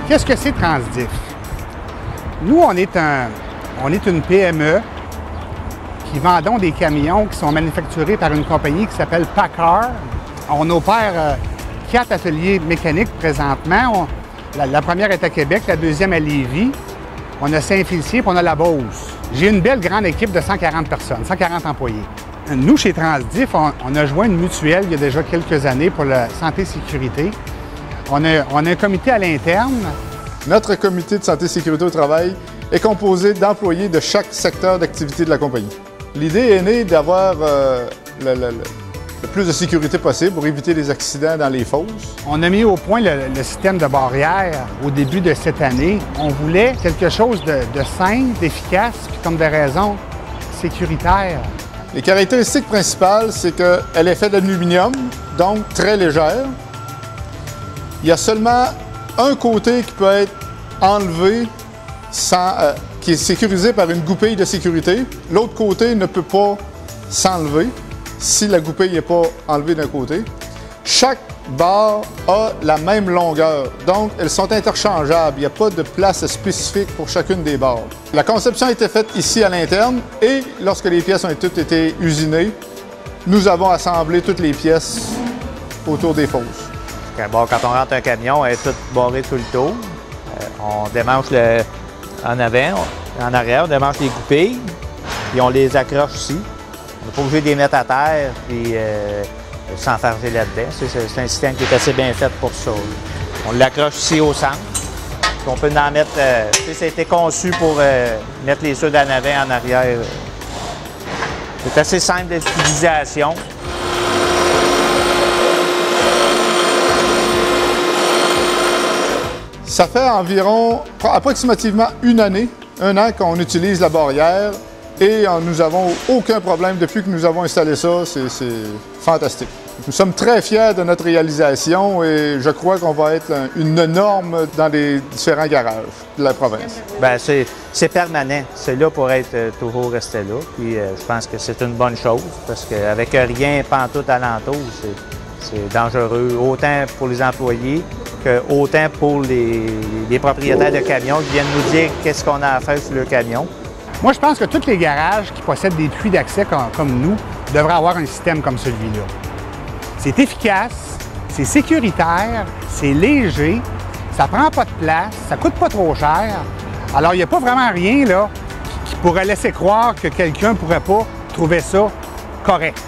Qu'est-ce que c'est Transdiff? Nous, on est une PME qui vendons des camions qui sont manufacturés par une compagnie qui s'appelle PACCAR. On opère 4 ateliers mécaniques présentement. La première est à Québec, la deuxième à Lévis. On a Saint-Félicien, puis on a la Beauce. J'ai une belle grande équipe de 140 personnes, 140 employés. Nous, chez Transdiff, on a joint une mutuelle il y a déjà quelques années pour la santé et sécurité. On a un comité à l'interne. Notre comité de santé et sécurité au travail est composé d'employés de chaque secteur d'activité de la compagnie. L'idée est née d'avoir le plus de sécurité possible pour éviter les accidents dans les fosses. On a mis au point le système de barrière au début de cette année. On voulait quelque chose de simple, d'efficace, puis comme de raison, sécuritaire. Les caractéristiques principales, c'est qu'elle est faite d'aluminium, donc très légère. Il y a seulement un côté qui peut être enlevé qui est sécurisé par une goupille de sécurité. L'autre côté ne peut pas s'enlever si la goupille n'est pas enlevée d'un côté. Chaque barre a la même longueur, donc elles sont interchangeables. Il n'y a pas de place spécifique pour chacune des barres. La conception a été faite ici à l'interne et lorsque les pièces ont toutes été usinées, nous avons assemblé toutes les pièces autour des fosses. Bon, quand on rentre un camion, elle est toute barrée tout le tour. On démanche en avant, en arrière, on démanche les goupilles, puis on les accroche ici. On n'est pas obligé de les mettre à terre puis s'enfarger là-dedans. C'est un système qui est assez bien fait pour ça. On l'accroche ici au centre. Puis on peut en mettre. Ça a été conçu pour mettre les soudes en avant, en arrière. C'est assez simple d'utilisation. Ça fait environ, approximativement un an qu'on utilise la barrière et nous n'avons aucun problème depuis que nous avons installé ça. C'est fantastique. Nous sommes très fiers de notre réalisation et je crois qu'on va être une norme dans les différents garages de la province. Bien, c'est permanent. C'est là pour être toujours resté là. Puis je pense que c'est une bonne chose parce qu'avec rien pantoute alentour, c'est dangereux, autant pour les employés autant pour les propriétaires de camions qui viennent nous dire qu'est-ce qu'on a à faire sur le camion. Moi, je pense que tous les garages qui possèdent des puits d'accès comme nous devraient avoir un système comme celui-là. C'est efficace, c'est sécuritaire, c'est léger, ça prend pas de place, ça coûte pas trop cher. Alors, il n'y a pas vraiment rien là qui pourrait laisser croire que quelqu'un ne pourrait pas trouver ça correct.